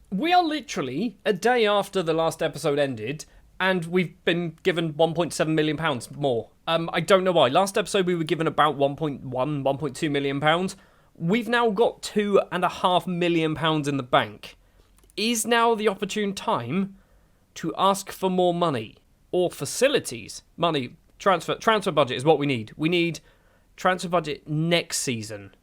We are literally a day after the last episode ended, and we've been given £1.7 million more. I don't know why. Last episode we were given about £1.2 million. We've now got £2.5 million in the bank. Is now the opportune time to ask for more money or facilities? Money, transfer budget is what we need. We need transfer budget next season.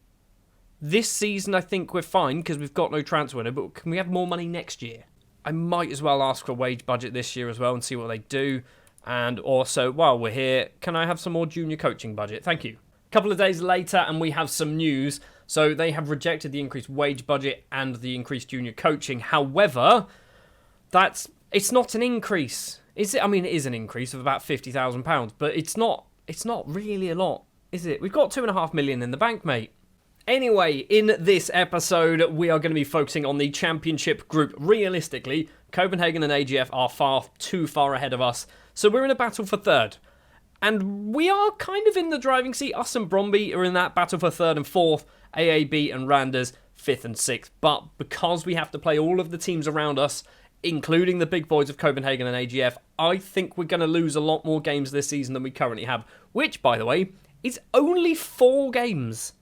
This season, I think we're fine because we've got no transfer window, but can we have more money next year? I might as well ask for a wage budget this year as well and see what they do. And also, while we're here, can I have some more junior coaching budget? Thank you. A couple of days later, and we have some news. So they have rejected the increased wage budget and the increased junior coaching. However, it's not an increase. Is it? I mean, it is an increase of about £50,000, but it's not really a lot, is it? We've got $2.5 million in the bank, mate. Anyway, in this episode, we are going to be focusing on the championship group. Realistically, Copenhagen and AGF are too far ahead of us, so we're in a battle for third. And we are kind of in the driving seat. Us and Bromby are in that battle for third and fourth, AAB and Randers fifth and sixth. But because we have to play all of the teams around us, including the big boys of Copenhagen and AGF, I think we're going to lose a lot more games this season than we currently have, which, by the way, is only 4 games.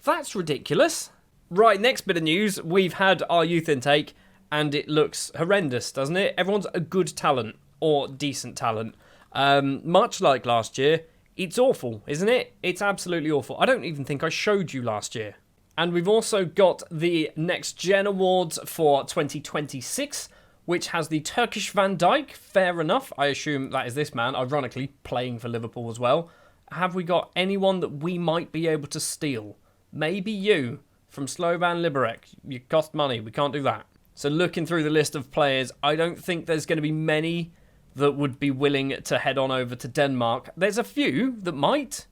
That's ridiculous. Right, next bit of news. We've had our youth intake, and it looks horrendous, doesn't it? Everyone's a good talent, or decent talent. Much like last year, it's awful, isn't it? It's absolutely awful. I don't even think I showed you last year. And we've also got the Next Gen Awards for 2026, which has the Turkish Van Dijk. Fair enough. I assume that is this man, ironically, playing for Liverpool as well. Have we got anyone that we might be able to steal? Maybe you, from Slovan Liberec. You cost money, we can't do that. So looking through the list of players, I don't think there's going to be many that would be willing to head on over to Denmark. There's a few that might.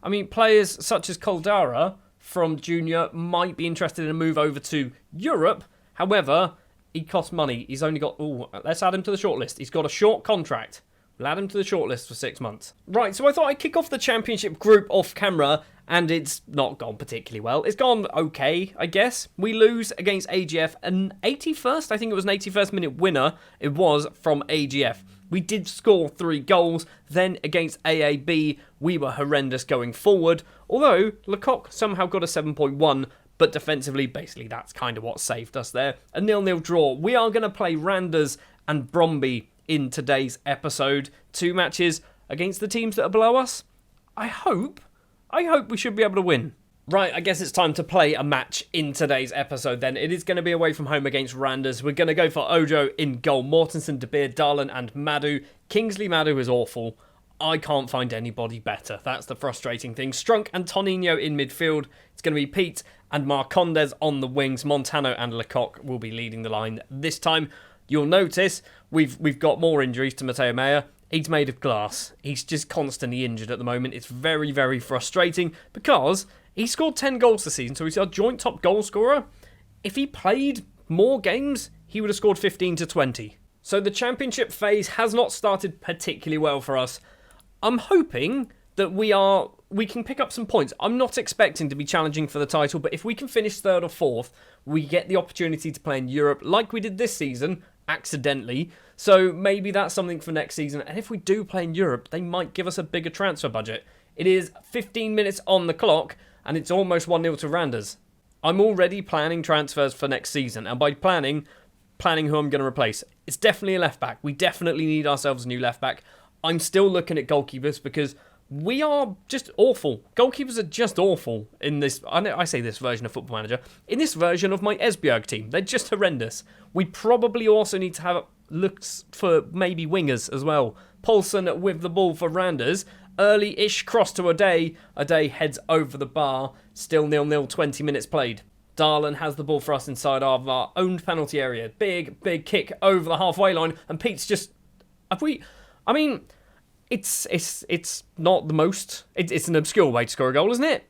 I mean, players such as Koldara from Junior might be interested in a move over to Europe. However, he costs money. He's only got... let's add him to the shortlist. He's got a short contract. We'll add him to the shortlist for 6 months. Right, so I thought I'd kick off the championship group off camera, and it's not gone particularly well. It's gone okay, I guess. We lose against AGF, an 81st, I think it was an 81st minute winner. It was from AGF. We did score 3 goals. Then against AAB, we were horrendous going forward. Although Lecoq somehow got a 7.1, but defensively, basically, that's kind of what saved us there. A 0-0 draw. We are going to play Randers and Bromby in today's episode. 2 matches against the teams that are below us. I hope we should be able to win. Right, I guess it's time to play a match in today's episode then. It is going to be away from home against Randers. We're going to go for Ojo in goal. Mortensen, De Beer, Darlan and Madhu. Kingsley Madhu is awful. I can't find anybody better. That's the frustrating thing. Strunk and Toninho in midfield. It's going to be Pete and Marcondes on the wings. Montano and Lecoq will be leading the line this time. You'll notice we've got more injuries to Mateo Meyer. He's made of glass. He's just constantly injured at the moment. It's very, very frustrating because he scored 10 goals this season, so he's our joint top goal scorer. If he played more games, he would have scored 15 to 20. So the championship phase has not started particularly well for us. I'm hoping that we can pick up some points. I'm not expecting to be challenging for the title, but if we can finish 3rd or 4th, we get the opportunity to play in Europe like we did this season, accidentally. So maybe that's something for next season. And if we do play in Europe, they might give us a bigger transfer budget. It is 15 minutes on the clock, and it's almost 1-0 to Randers. I'm already planning transfers for next season, and by planning who I'm going to replace. It's definitely a left back. We definitely need ourselves a new left back. I'm still looking at goalkeepers because we are just awful. Goalkeepers are just awful in this. I say this version of Football Manager. In this version of my Esbjerg team, they're just horrendous. We probably also need to have looks for maybe wingers as well. Paulson with the ball for Randers. Early-ish cross to Ade. Ade heads over the bar. Still 0-0, 20 minutes played. Darlan has the ball for us inside of our own penalty area. Big kick over the halfway line. And Pete's just... It's not the most... It's an obscure way to score a goal, isn't it?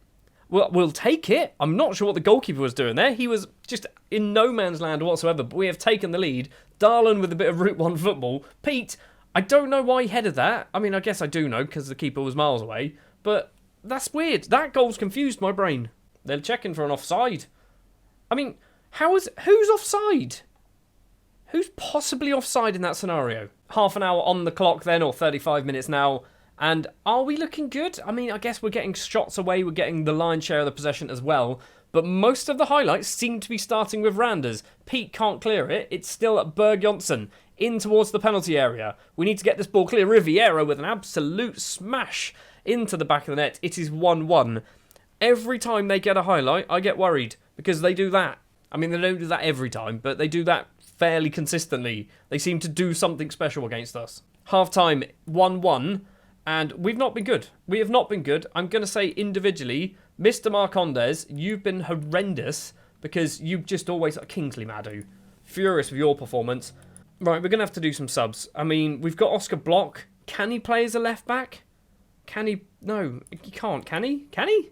Well, we'll take it. I'm not sure what the goalkeeper was doing there. He was just in no man's land whatsoever. But we have taken the lead. Darlan with a bit of Route 1 football. Pete, I don't know why he headed that. I mean, I guess I do know because the keeper was miles away. But that's weird. That goal's confused my brain. They're checking for an offside. I mean, who's offside? Who's possibly offside in that scenario? Half an hour on the clock then, or 35 minutes now. And are we looking good? I mean, I guess we're getting shots away. We're getting the lion's share of the possession as well. But most of the highlights seem to be starting with Randers. Pete can't clear it. It's still at Berg Jonsson in towards the penalty area. We need to get this ball clear. Riviera with an absolute smash into the back of the net. It is 1-1. Every time they get a highlight, I get worried because they do that. I mean, they don't do that every time, but they do that fairly consistently. They seem to do something special against us. Half-time, 1-1, and we've not been good. We have not been good. I'm going to say individually, Mr. Marcondes, you've been horrendous because you've just always... Kingsley Madhu, furious with your performance. Right, we're going to have to do some subs. I mean, we've got Oscar Block. Can he play as a left-back? Can he... No, he can't. Can he? Can he?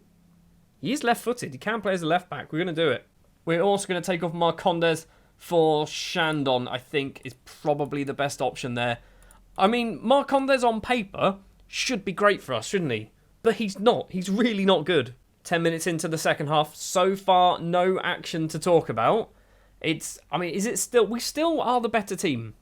He is left-footed. He can play as a left-back. We're going to do it. We're also going to take off Marcondes for Shandon, I think, is probably the best option there. I mean, Marcondes on paper should be great for us, shouldn't he? But he's not. He's really not good. 10 minutes into the second half. So far, no action to talk about. I mean, is it still... We still are the better team.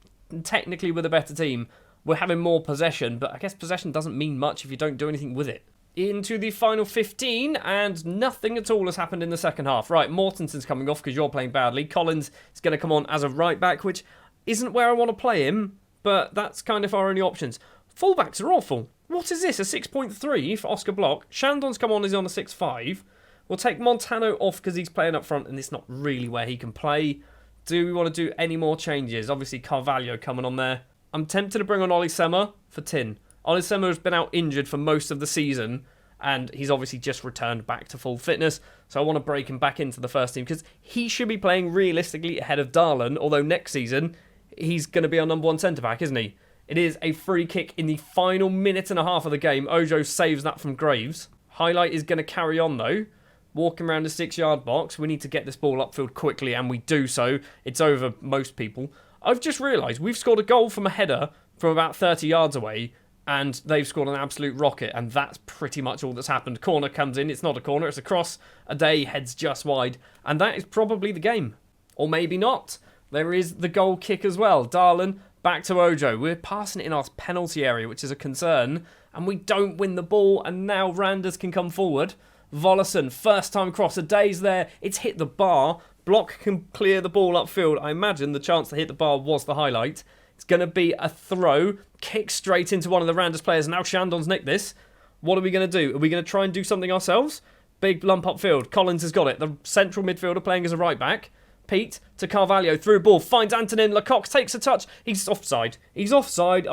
Technically, we're the better team. We're having more possession, but I guess possession doesn't mean much if you don't do anything with it. Into the final 15, and nothing at all has happened in the second half. Right, Mortenson's coming off because you're playing badly. Collins is going to come on as a right-back, which isn't where I want to play him, but that's kind of our only options. Fullbacks are awful. What is this, a 6.3 for Oscar Block? Shandon's come on, he's on a 6.5. We'll take Montano off because he's playing up front, and it's not really where he can play. Do we want to do any more changes? Obviously, Carvalho coming on there. I'm tempted to bring on Ollie Semmer for Tin. Ollie Semmer has been out injured for most of the season, and he's obviously just returned back to full fitness, so I want to break him back into the first team, because he should be playing realistically ahead of Darlan, although next season, he's going to be our number one centre-back, isn't he? It is a free kick in the final minute and a half of the game. Ojo saves that from Graves. Highlight is going to carry on, though. Walking around the 6-yard box, we need to get this ball upfield quickly, and we do so. It's over most people. I've just realised we've scored a goal from a header from about 30 yards away, and they've scored an absolute rocket, and that's pretty much all that's happened. Corner comes in, it's not a corner, it's a cross. Ade heads just wide, and that is probably the game. Or maybe not. There is the goal kick as well. Darlan, back to Ojo. We're passing it in our penalty area, which is a concern, and we don't win the ball, and now Randers can come forward. Vollerson, first time cross, Ade's there, it's hit the bar. Block can clear the ball upfield. I imagine the chance to hit the bar was the highlight. It's going to be a throw. Kick straight into one of the Randers players. Now Shandon's nicked this. What are we going to do? Are we going to try and do something ourselves? Big lump upfield. Collins has got it. The central midfielder playing as a right back. Pete to Carvalho. Through ball. Finds Antonin. Lecoq takes a touch. He's offside. He's offside.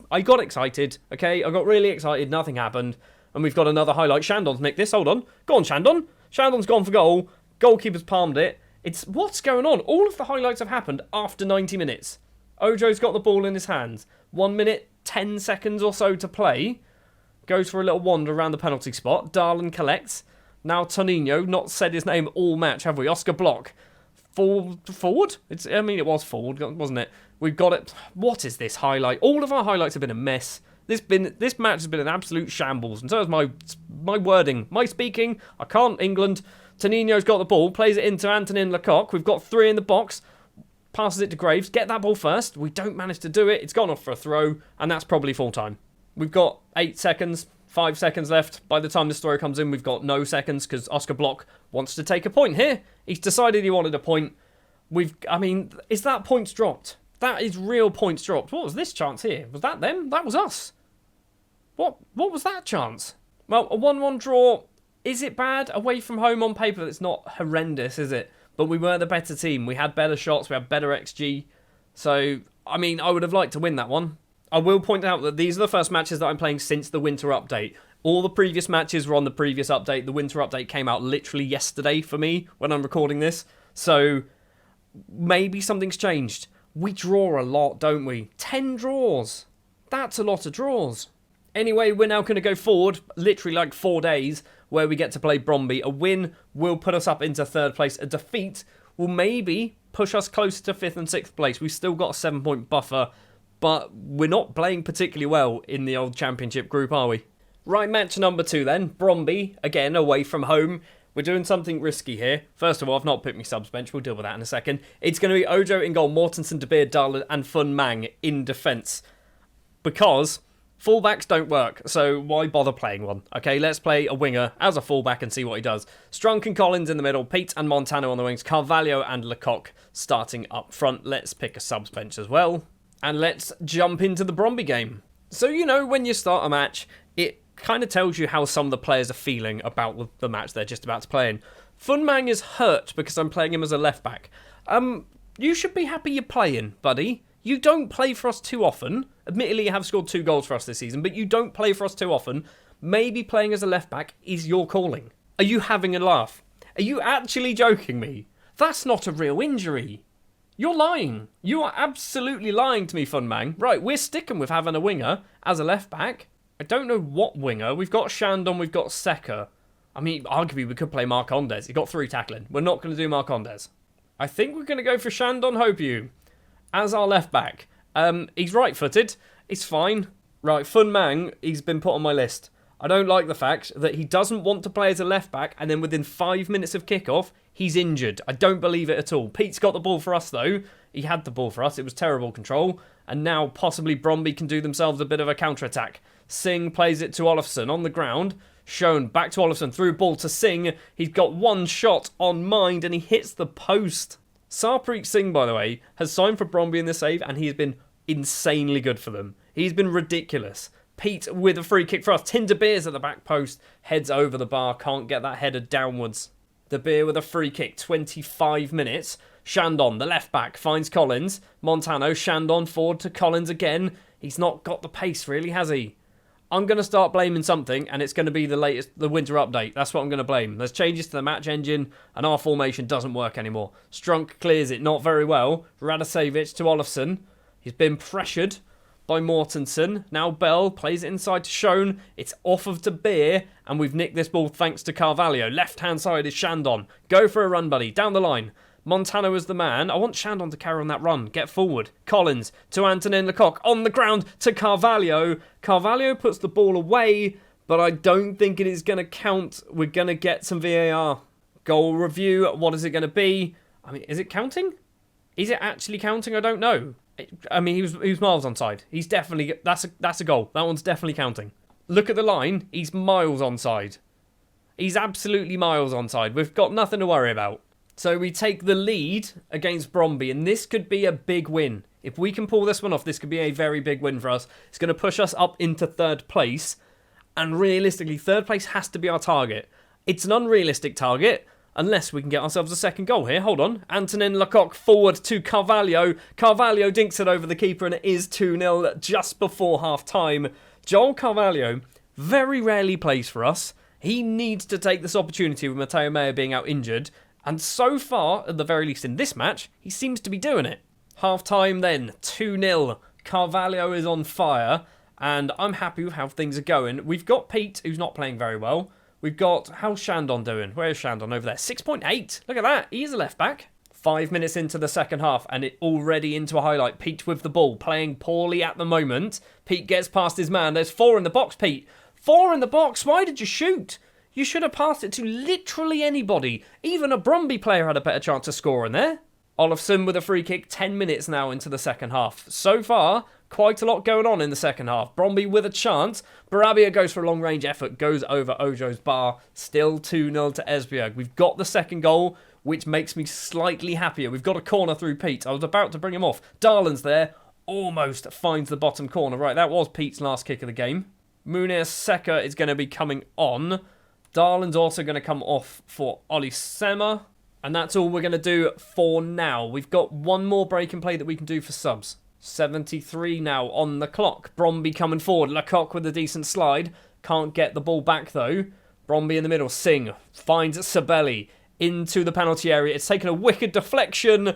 I got excited. Okay, I got really excited. Nothing happened. And we've got another highlight. Shandon's nicked this. Hold on. Go on, Shandon. Shandon's gone for goal. Goalkeeper's palmed it. What's going on? All of the highlights have happened after 90 minutes. Ojo's got the ball in his hands. 1 minute, 10 seconds or so to play. Goes for a little wander around the penalty spot. Darlan collects. Now Tonino, not said his name all match, have we? Oscar Block. Forward? It was forward, wasn't it? We've got it. What is this highlight? All of our highlights have been a mess. This match has been an absolute shambles. And so is my wording. My speaking. I can't England. Tonino's got the ball. Plays it into Antonin Lecoq. We've got 3 in the box. Passes it to Graves. Get that ball first. We don't manage to do it. It's gone off for a throw. And that's probably full time. We've got 8 seconds. 5 seconds left. By the time this story comes in, we've got no seconds because Oscar Block wants to take a point here. He's decided he wanted a point. Is that points dropped? That is real points dropped. What was this chance here? Was that them? That was us. What was that chance? Well, a 1-1 draw. Is it bad? Away from home on paper, it's not horrendous, is it? But we were the better team. We had better shots. We had better XG. So, I would have liked to win that one. I will point out that these are the first matches that I'm playing since the winter update. All the previous matches were on the previous update. The winter update came out literally yesterday for me when I'm recording this. So, maybe something's changed. We draw a lot, don't we? 10 draws. That's a lot of draws. Anyway, we're now going to go forward, literally like 4 days, where we get to play Bromby. A win will put us up into 3rd place. A defeat will maybe push us closer to 5th and 6th place. We've still got a 7-point buffer, but we're not playing particularly well in the old championship group, are we? Right, match number 2 then. Bromby, again, away from home. We're doing something risky here. First of all, I've not picked my subs bench. We'll deal with that in a second. It's going to be Ojo in goal, Mortensen, De Beer, Darlin and Fun Mang in defence. Because fullbacks don't work, so why bother playing one? Okay, let's play a winger as a fullback and see what he does. Strunk and Collins in the middle, Pete and Montano on the wings, Carvalho and Lecoq starting up front. Let's pick a subs bench as well. And let's jump into the Bromby game. So, you know, when you start a match, it kind of tells you how some of the players are feeling about the match they're just about to play in. Fun Mang is hurt because I'm playing him as a left-back. You should be happy you're playing, buddy. You don't play for us too often. Admittedly, you have scored 2 goals for us this season, but you don't play for us too often. Maybe playing as a left-back is your calling. Are you having a laugh? Are you actually joking me? That's not a real injury. You're lying. You are absolutely lying to me, Fun Mang. Right, we're sticking with having a winger as a left-back. I don't know what winger. We've got Shandon, we've got Seka. I mean, arguably we could play Marcondes. He got 3 tackling. We're not going to do Marcondes. I think we're going to go for Shandon Hopeyu as our left back. He's right-footed. It's fine. Right, Fun Mang, he's been put on my list. I don't like the fact that he doesn't want to play as a left back and then within 5 minutes of kickoff, he's injured. I don't believe it at all. Pete's got the ball for us though. He had the ball for us. It was terrible control. And now possibly Bromby can do themselves a bit of a counter-attack. Singh plays it to Olofsson on the ground. Shown back to Olofsson, through ball to Singh. He's got 1 shot on mind and he hits the post. Sarpreet Singh, by the way, has signed for Bromby in the save and he's been insanely good for them. He's been ridiculous. Pete with a free kick for us. Tinder Beers at the back post. Heads over the bar. Can't get that header downwards. De Beer with a free kick. 25 minutes. Shandon, the left back, finds Collins. Montano, Shandon forward to Collins again. He's not got the pace really, has he? I'm going to start blaming something, and it's going to be the winter update. That's what I'm going to blame. There's changes to the match engine, and our formation doesn't work anymore. Strunk clears it not very well. Radosavich to Olofsson. He's been pressured by Mortensen. Now Bell plays it inside to Schoen. It's off of De Beer, and we've nicked this ball thanks to Carvalho. Left-hand side is Shandon. Go for a run, buddy. Down the line. Montano is the man. I want Shandon to carry on that run. Get forward. Collins to Antonin Lecoq. On the ground to Carvalho. Carvalho puts the ball away, but I don't think it is going to count. We're going to get some VAR. Goal review. What is it going to be? I mean, is it counting? Is it actually counting? I don't know. I mean, he was miles onside. He's definitely... That's a goal. That one's definitely counting. Look at the line. He's miles onside. He's absolutely miles onside. We've got nothing to worry about. So we take the lead against Bromby, and this could be a big win. If we can pull this one off, this could be a very big win for us. It's going to push us up into 3rd place, and realistically, 3rd place has to be our target. It's an unrealistic target, unless we can get ourselves a 2nd goal here. Hold on. Antonin Lecoq forward to Carvalho. Carvalho dinks it over the keeper, and it is 2-0 just before half-time. Joel Carvalho very rarely plays for us. He needs to take this opportunity with Matteo Meyer being out injured. And so far, at the very least in this match, he seems to be doing it. Half-time then, 2-0. Carvalho is on fire, and I'm happy with how things are going. We've got Pete, who's not playing very well. We've got, how's Shandon doing? Where's Shandon? Over there. 6.8. Look at that. He is a left-back. 5 minutes into the second half, and it already into a highlight. Pete with the ball, playing poorly at the moment. Pete gets past his man. There's 4 in the box, Pete. 4 in the box. Why did you shoot? You should have passed it to literally anybody. Even a Bromby player had a better chance of scoring there. Olofsson with a free kick, 10 minutes now into the second half. So far, quite a lot going on in the second half. Bromby with a chance. Barabia goes for a long-range effort, goes over Ojo's bar. Still 2-0 to Esbjerg. We've got the 2nd goal, which makes me slightly happier. We've got a corner through Pete. I was about to bring him off. Darlin's there. Almost finds the bottom corner. Right, that was Pete's last kick of the game. Munir Seka is going to be coming on. Darlin's also going to come off for Ollie Sema. And that's all we're going to do for now. We've got one more break and play that we can do for subs. 73 now on the clock. Bromby coming forward. Lecoq with a decent slide. Can't get the ball back though. Bromby in the middle. Singh finds Sabelli into the penalty area. It's taken a wicked deflection.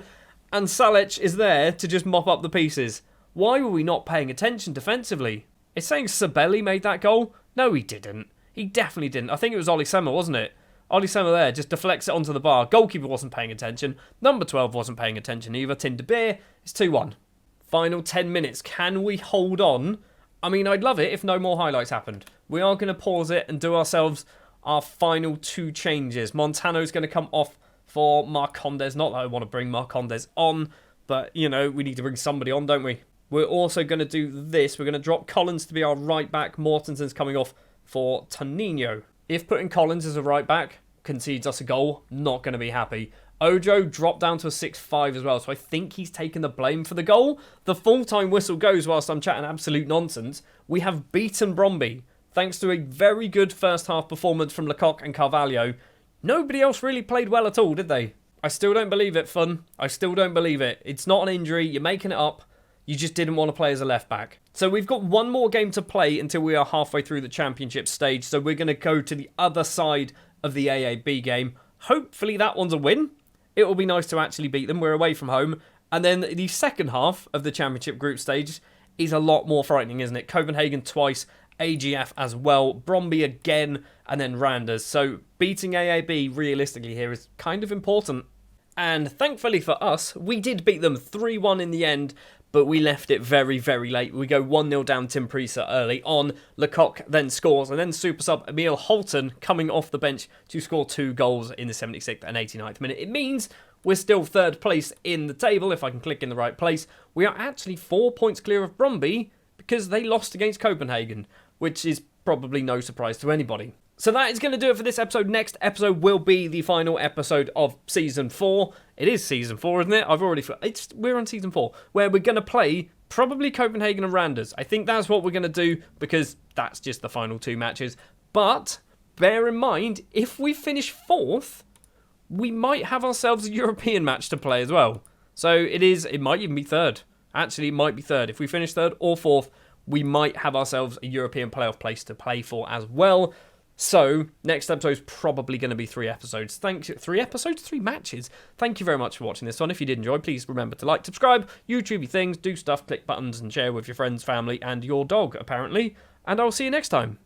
And Salic is there to just mop up the pieces. Why were we not paying attention defensively? It's saying Sabelli made that goal. No, he didn't. He definitely didn't. I think it was Ollie Sema, wasn't it? Ollie Sema there just deflects it onto the bar. Goalkeeper wasn't paying attention. Number 12 wasn't paying attention either. Tinder Beer. It's 2-1. Final 10 minutes. Can we hold on? I mean, I'd love it if no more highlights happened. We are going to pause it and do ourselves our final 2 changes. Montano's going to come off for Marcondes. Not that I want to bring Marcondes on, but, you know, we need to bring somebody on, don't we? We're also going to do this. We're going to drop Collins to be our right back. Mortensen's coming off for Tonino. If putting Collins as a right back concedes us a goal, not going to be happy. Ojo dropped down to a 6'5" as well, so I think he's taken the blame for the goal. The full-time whistle goes whilst I'm chatting absolute nonsense. We have beaten Bromby, thanks to a very good first-half performance from Lecoq and Carvalho. Nobody else really played well at all, did they? I still don't believe it, Fun. I still don't believe it. It's not an injury, you're making it up. You just didn't want to play as a left-back. So we've got one more game to play until we are halfway through the championship stage, so we're going to go to the other side of the AAB game. Hopefully that one's a win. It will be nice to actually beat them. We're away from home. And then the second half of the championship group stage is a lot more frightening, isn't it? Copenhagen twice, AGF as well, Bromby again, and then Randers. So beating AAB realistically here is kind of important. And thankfully for us, we did beat them 3-1 in the end, but we left it very, very late. We go 1-0 down Tim Prisa early on. Lecoq then scores, and then super sub Emil Holton coming off the bench to score 2 goals in the 76th and 89th minute. It means we're still third place in the table, if I can click in the right place. We are actually 4 points clear of Bromby because they lost against Copenhagen, which is probably no surprise to anybody. So that is going to do it for this episode. Next episode will be the final episode of Season 4. It is Season 4, isn't it? We're on Season 4, where we're going to play probably Copenhagen and Randers. I think that's what we're going to do, because that's just the final 2 matches. But bear in mind, if we finish 4th, we might have ourselves a European match to play as well. So it might even be 3rd. Actually, it might be 3rd. If we finish 3rd or 4th, we might have ourselves a European playoff place to play for as well. So, next episode is probably going to be 3 episodes. 3 episodes? 3 matches. Thank you very much for watching this one. If you did enjoy, please remember to like, subscribe, YouTubey things, do stuff, click buttons and share with your friends, family, and your dog, apparently. And I'll see you next time.